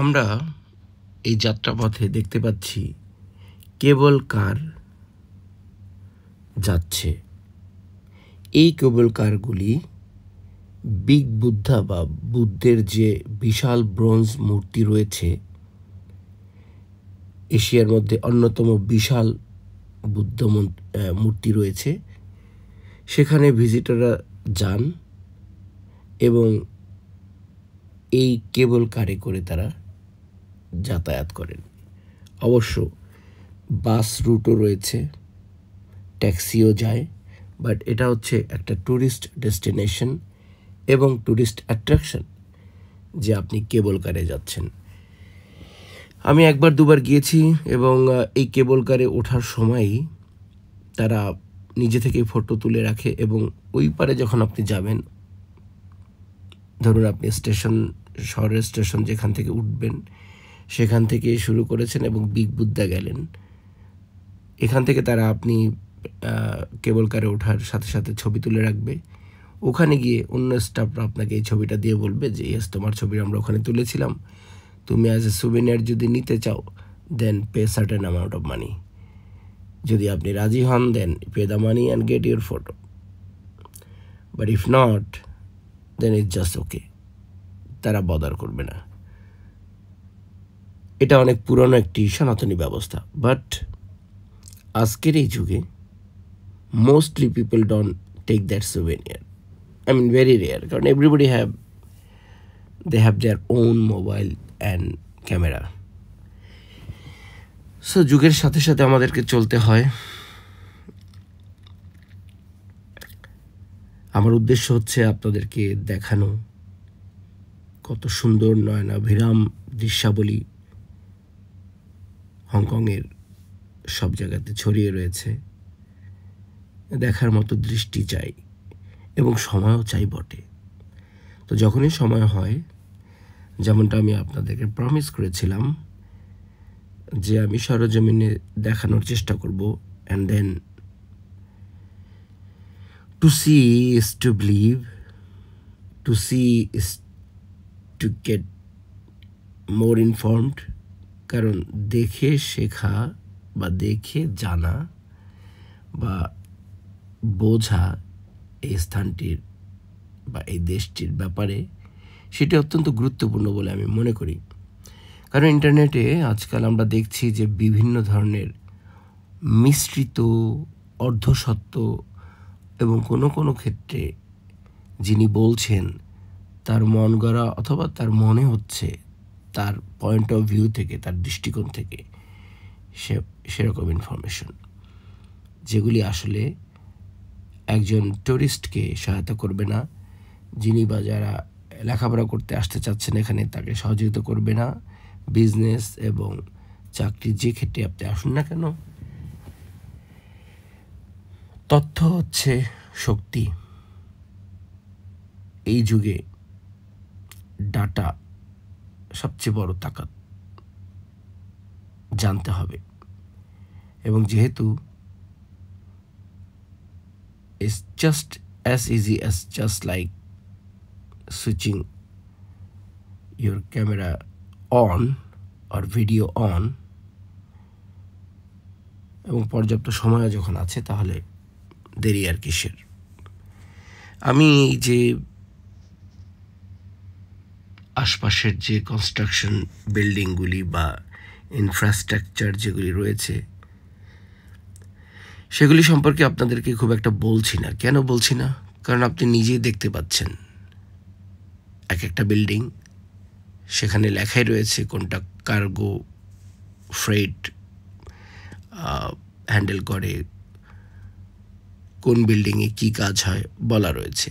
আমরা এই যাত্রাপথে দেখতে পাচ্ছি কেবল কার যাচ্ছে। এই কেবল কারগুলি বিগ বুদ্ধা বা বুদ্ধের যে বিশাল ব্রোঞ্জ মূর্তি রয়েছে, এশিয়ার মধ্যে অন্যতম বিশাল বুদ্ধ মূর্তি রয়েছে, সেখানে ভিজিটররা যান এবং এই কেবল কারে করে তারা যাতায়াত করেন। অবশ্য বাস রুটও রয়েছে, ট্যাক্সিও যায়, বাট এটা হচ্ছে একটা ট্যুরিস্ট ডেস্টিনেশন এবং ট্যুরিস্ট অ্যাট্রাকশন যে আপনি কেবল কারে যাচ্ছেন। আমি একবার দুবার গিয়েছি এবং এই কেবল কারে ওঠার সময়ই তারা নিজে থেকে ফটো তুলে রাখে এবং ওই পারে যখন আপনি যাবেন, ধরুন আপনি শহরের স্টেশন যেখান থেকে উঠবেন সেখান থেকে শুরু করেছেন এবং বিগ বুদ্ধা গেলেন, এখান থেকে তারা আপনি কেবল কারে ওঠার সাথে সাথে ছবি তুলে রাখবে। ওখানে গিয়ে অন্য স্টাফরা আপনাকে এই ছবিটা দিয়ে বলবে যে ইয়েস, তোমার ছবি আমরা ওখানে তুলেছিলাম, তুমি অ্যাজ এ সুভেনিয়ার যদি নিতে চাও then pay certain amount of money. যদি আপনি রাজি হন then pay the money and get your photo, but if not then it's just okay, তারা বদার করবে না। এটা অনেক পুরনো একটি সনাতনী ব্যবস্থা, বাট আজকের এই যুগে mostly people don't take that souvenir. I mean very rare, কারণ everybody they have their own mobile and camera. So যুগের সাথে সাথে আমাদেরকে চলতে হয়। আমার উদ্দেশ্য হচ্ছে আপনাদেরকে দেখানো কত সুন্দর নয়নাভিরাম দৃশ্যাবলী হংকংয়ের সব জায়গাতে ছড়িয়ে রয়েছে। দেখার মতো দৃষ্টি চাই এবং সময়ও চাই বটে। তো যখনই সময় হয়, যেমনটা আমি আপনাদেরকে প্রমিস করেছিলাম যে আমি সরজমিনে দেখানোর চেষ্টা করব, and then to see is to believe, to see is to get more informed. কারণ দেখে শেখা বা দেখে জানা বা বোঝা এই স্থানটির বা এই দেশটির ব্যাপারে সেটি অত্যন্ত গুরুত্বপূর্ণ বলে আমি মনে করি। কারণ ইন্টারনেটে আজকাল আমরা দেখছি যে বিভিন্ন ধরনের মিশ্রিত অর্ধসত্য এবং কোনো কোনো ক্ষেত্রে যিনি বলছেন তার মন গড়া অথবা তার মনে হচ্ছে তার পয়েন্ট অফ ভিউ থেকে, তার দৃষ্টিকোণ থেকে সেরকম ইনফরমেশন, যেগুলি আসলে একজন টুরিস্টকে সহায়তা করবে না, যিনি বা যারা লেখাপড়া করতে আসতে চাচ্ছেন এখানে তাকে সহযোগিতা করবে না। বিজনেস এবং চাকরির যে ক্ষেত্রে আপনি আসুন না কেন, তথ্য হচ্ছে শক্তি। এই যুগে ডাটা সবচেয়ে বড় তাকাত, জানতে হবে। এবং যেহেতু it's just as easy as just like switching your camera on or video on, এবং পর্যাপ্ত সময় যখন আছে তাহলে দেরি আর কিসের। আমি যে আশপাশের যে কনস্ট্রাকশন বিল্ডিংগুলি বা ইনফ্রাস্ট্রাকচার যেগুলি রয়েছে সেগুলি সম্পর্কে আপনাদেরকে খুব একটা বলছি না। কেন বলছি না? কারণ আপনি নিজেই দেখতে পাচ্ছেন এক একটা বিল্ডিং, সেখানে লেখাই রয়েছে কোনটা কার্গো ফ্রেট হ্যান্ডেল করে, কোন বিল্ডিংয়ে কী কাজ হয় বলা রয়েছে।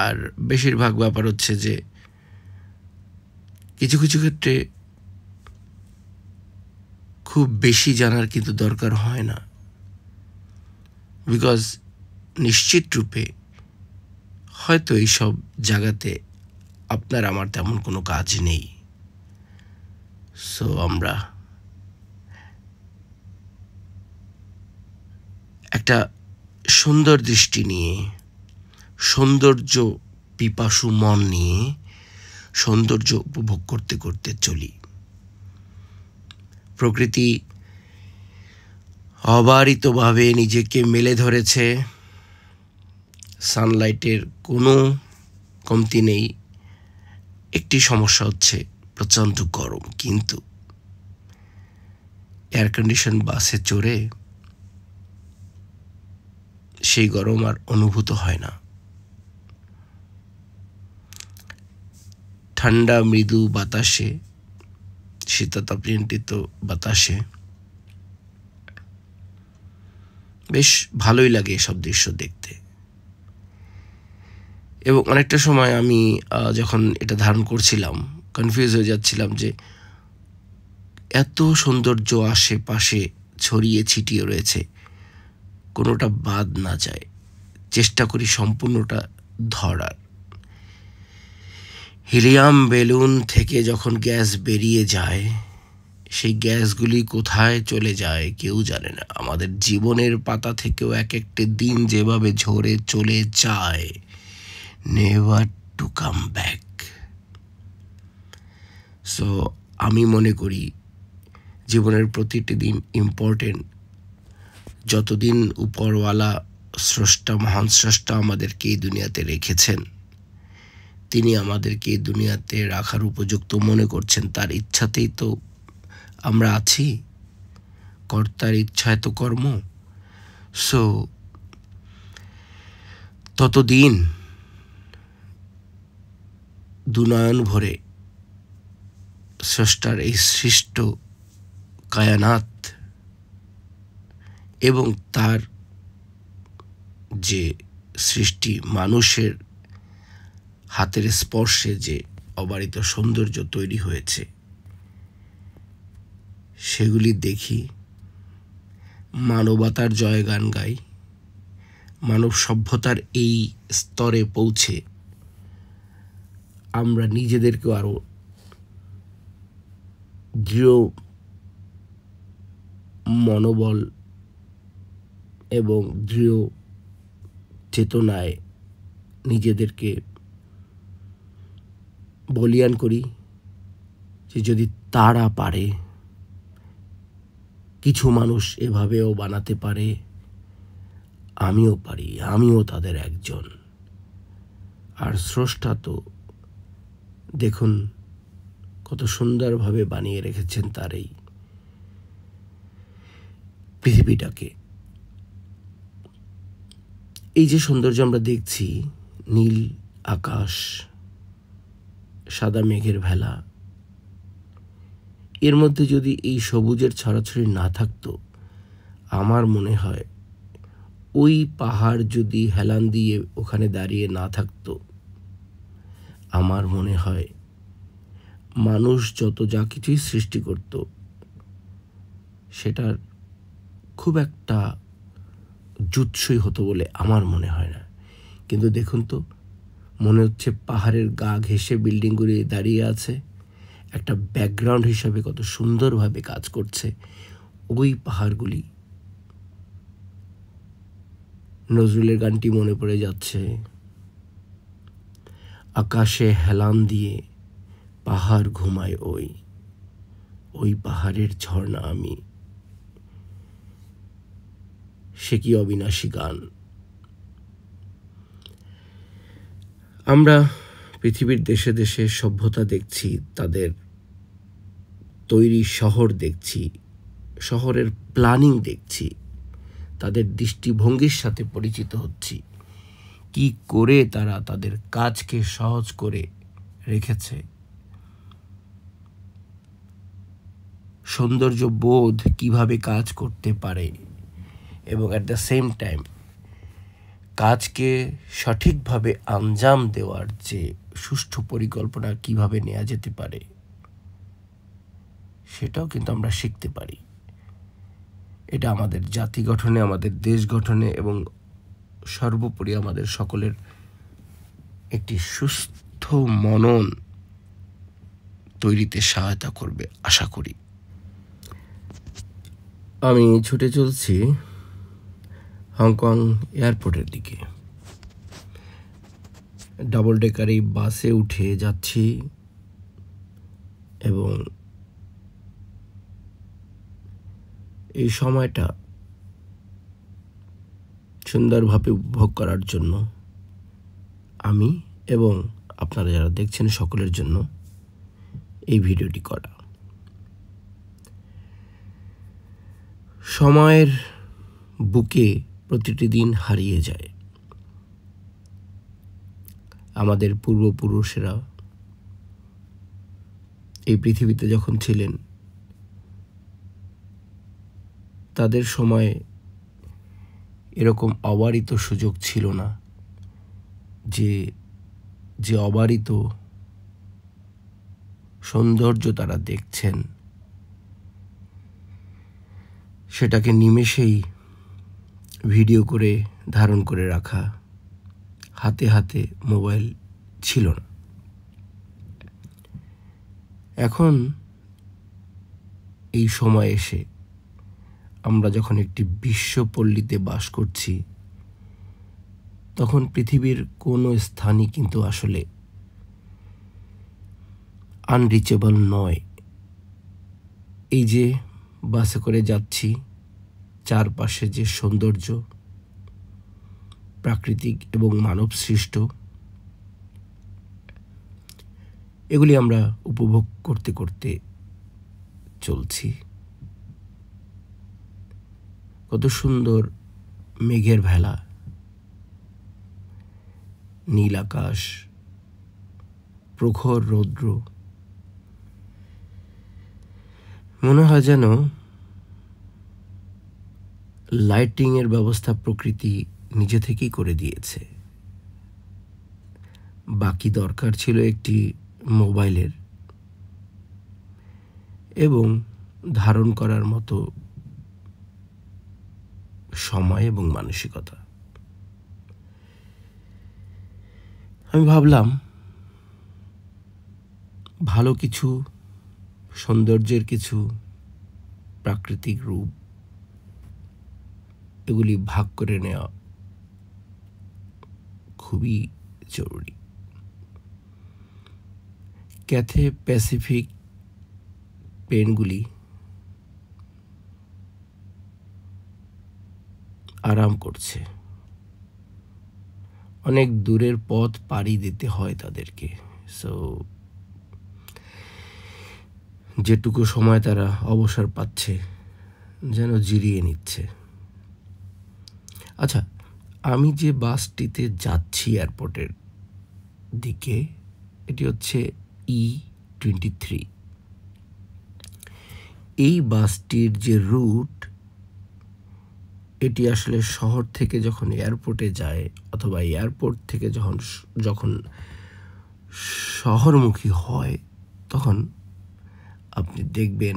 আর বেশিরভাগ ব্যাপার হচ্ছে যে কিছু কিছু ক্ষেত্রে খুব বেশি জানার কিন্তু দরকার হয় না, বিকজ নিশ্চিত রূপে হয়তো এইসব জায়গাতে আপনার আমার তেমন কোনো কাজ নেই। সো আমরা একটা সুন্দর দৃষ্টি নিয়ে, সৌন্দর্য পিপাসু মন নিয়ে সৌন্দর্য উপভোগ করতে করতে চলি। প্রকৃতি অবারিতভাবে নিজেকে মেলে ধরেছে, সানলাইটের কোনো কমতি নেই। একটি সমস্যা হচ্ছে প্রচণ্ড গরম, কিন্তু এয়ার কন্ডিশন বাসে চড়ে সেই গরম আর অনুভূত হয় না। ঠান্ডা মৃদু বাতাসে, শীতাতপনিয়ন্ত্রিত বাতাসে বেশ ভালোই লাগে এসব দৃশ্য দেখতে। এবং অনেকটা সময় আমি যখন এটা ধারণ করছিলাম, কনফিউজ হয়ে যাচ্ছিলাম যে এত সৌন্দর্য আশেপাশে ছড়িয়ে ছিটিয়ে রয়েছে, কোনোটা বাদ না যায়। চেষ্টা করি সম্পূর্ণটা ধরার। হিলিয়াম বেলুন থেকে যখন গ্যাস বেরিয়ে যায়, সেই গ্যাসগুলি কোথায় চলে যায় কেউ জানে না। আমাদের জীবনের পাতা থেকেও এক একটি দিন যেভাবে ঝরে চলে যায়, never to come back. So আমি মনে করি জীবনের প্রতিটি দিন ইম্পর্টেন্ট। যতদিন উপরওয়ালা স্রষ্টা, মহান স্রষ্টা আমাদেরকে এই দুনিয়াতে রেখেছেন, তিনি আমাদেরকে এই দুনিয়াতে রাখার উপযুক্ত মনে করছেন। তার ইচ্ছাতেই তো আমরা আছি, কর্তার ইচ্ছায় তো কর্ম। সো ততদিন দুনয়ন ভরে স্রষ্টার এই সৃষ্ট কায়ানাত এবং তার যে সৃষ্টি, মানুষের হাতের স্পর্শে যে অবারিত সৌন্দর্য তৈরি হয়েছে, সেগুলি দেখি, মানবতার জয়গান গাই। মানব সভ্যতার এই স্তরে পৌঁছে আমরা নিজেদেরকেও আরো দৃঢ় মনোবল এবং দৃঢ় চেতনায় নিজেদেরকে বলিয়ান করি যে যদি তারা পারে, কিছু মানুষ এভাবেও বানাতে পারে, আমিও পারি, আমিও তাদের একজন। আর স্রষ্টা তো দেখুন কত সুন্দরভাবে বানিয়ে রেখেছেন তার এই পৃথিবীটাকে। এই যে সৌন্দর্য আমরা দেখছি, নীল আকাশ, সাদা মেঘের ভেলা, এর মধ্যে যদি এই সবুজের ছড়াছড়ি না থাকতো, আমার মনে হয় ওই পাহাড় যদি হেলান দিয়ে ওখানে দাঁড়িয়ে না থাকতো, আমার মনে হয় মানুষ যত যা কিছুই সৃষ্টি করত, সেটার খুব একটা জুৎসই হতো বলে আমার মনে হয় না। কিন্তু দেখুন তো, মনে হচ্ছে পাহাড়ের গা ঘেঁষে বিল্ডিংগুলি দাঁড়িয়ে আছে, একটা ব্যাকগ্রাউন্ড হিসাবে কত সুন্দরভাবে কাজ করছে ওই পাহাড়গুলি। নজরুলের গানটি মনে পড়ে যাচ্ছে, আকাশে হেলান দিয়ে পাহাড় ঘুমায় ওই পাহাড়ের ঝর্ণা আমি। সে কি অবিনাশী গান। আমরা পৃথিবীর দেশে দেশে সভ্যতা দেখছি, তাদের তৈরি শহর দেখছি, শহরের প্ল্যানিং দেখছি, তাদের দৃষ্টিভঙ্গির সাথে পরিচিত হচ্ছি, কি করে তারা তাদের কাজকে সহজ করে রেখেছে। সৌন্দর্য বোধ কিভাবে কাজ করতে পারে এবং অ্যাট দ্য সেম টাইম কাজকে সঠিকভাবে আঞ্জাম দেওয়ার যে সুষ্ঠু পরিকল্পনা কিভাবে নেওয়া যেতে পারে, সেটাও কিন্তু আমরা শিখতে পারি। এটা আমাদের জাতি গঠনে, আমাদের দেশ গঠনে এবং সর্বোপরি আমাদের সকলের একটি সুস্থ মনন তৈরিতে সহায়তা করবে আশা করি। আমি ছুটে চলছি হংকং এয়ারপোর্টের দিকে। ডাবল ডেকার এই বাসে উঠে যাচ্ছি এবং এই সময়টা সুন্দরভাবে উপভোগ করার জন্য আমি এবং আপনারা যারা দেখছেন সকলের জন্য এই ভিডিওটি করা। সময়ের বুকে প্রতিটি দিন হারিয়ে যায়। আমাদের পূর্বপুরুষেরা এই পৃথিবীতে যখন ছিলেন তাদের সময়ে এরকম অবারিত সুযোগ ছিল না যে অবারিত সৌন্দর্য তারা দেখছেন সেটাকে নিমেষেই ভিডিও করে ধারণ করে রাখা, হাতে হাতে মোবাইল ছিল না। এখন এই সময় এসে আমরা যখন একটি বিশ্বপল্লীতে বাস করছি তখন পৃথিবীর কোনো স্থানই কিন্তু আসলে আনরিচেবল নয়। এই যে বাসে করে যাচ্ছি, চারপাশে যে সৌন্দর্য প্রাকৃতিক এবং মানব সৃষ্ট, এগুলি আমরা উপভোগ করতে করতে চলছি। কত সুন্দর মেঘের ভেলা, নীল আকাশ, প্রখর রৌদ্র, মনে হয় যেন লাইটিং এর ব্যবস্থা প্রকৃতি নিজে থেকেই করে দিয়েছে। বাকি দরকার ছিল একটি মোবাইলের এবং ধারণ করার মতো সময় এবং মানসিকতা। আমি ভাবলাম ভালো কিছু, সৌন্দর্যের কিছু প্রাকৃতিক রূপ এগুলি ভাগ করে নেওয়া খুবই জরুরি। ক্যাথে প্যাসিফিক পেনগুলি আরাম করছে। অনেক দূরের পথ পাড়ি দিতে হয় তাদেরকে, সো যেটুকু সময় তারা অবসর পাচ্ছে যেন জিরিয়ে নিচ্ছে। আচ্ছা, আমি যে বাসটিতে যাচ্ছি এয়ারপোর্টের দিকে, এটি হচ্ছে E23। এই বাসটির যে রুট, এটি আসলে শহর থেকে যখন এয়ারপোর্টে যায় অথবা এয়ারপোর্ট থেকে যখন শহরমুখী হয় তখন আপনি দেখবেন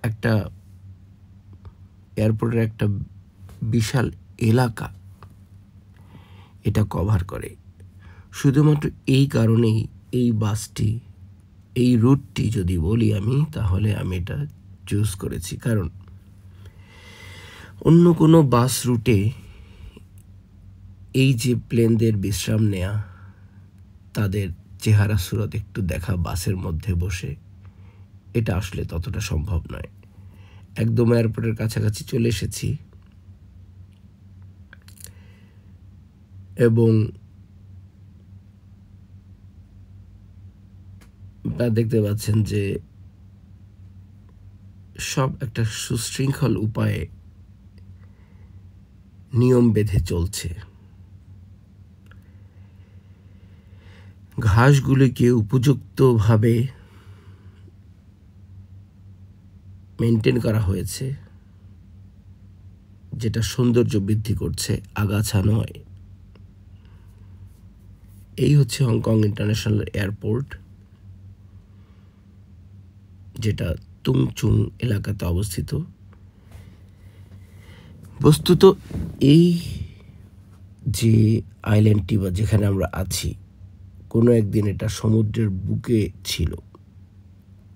একটা এয়ারপোর্টের একটা বিশাল এলাকা এটা কভার করে। শুধুমাত্র এই কারণেই এই বাসটি, এই রুটটি যদি বলি আমি, তাহলে আমি এটা চুজ করেছি। কারণ অন্য কোনো বাস রুটে এই যে প্লেনদের বিশ্রাম নেয়া, তাদের চেহারা সুরত একটু দেখা বাসের মধ্যে বসে, এটা আসলে ততটা সম্ভব নয়। একদম এয়ারপোর্টের কাছাকাছি চলে এসেছি এবং দেখতে পাচ্ছেন যে সব একটা সুশৃঙ্খল উপায়ে নিয়ম বেঁধে চলছে। ঘাসগুলিকে উপযুক্তভাবে মেনটেন করা হয়েছে, যেটা সৌন্দর্য বৃদ্ধি করছে, আগাছা নয়। এই হচ্ছে হংকং ইন্টারন্যাশনাল এয়ারপোর্ট, যেটা তুংচুং এলাকাতে অবস্থিত। বস্তুত এই যে আইল্যান্ডটি বা যেখানে আমরা আছি, কোনো একদিন এটা সমুদ্রের বুকে ছিল।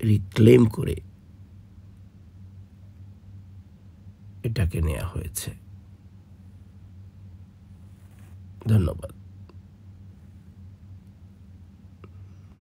রিক্লেম করে এটাকে নেওয়া হয়েছে। ধন্যবাদ।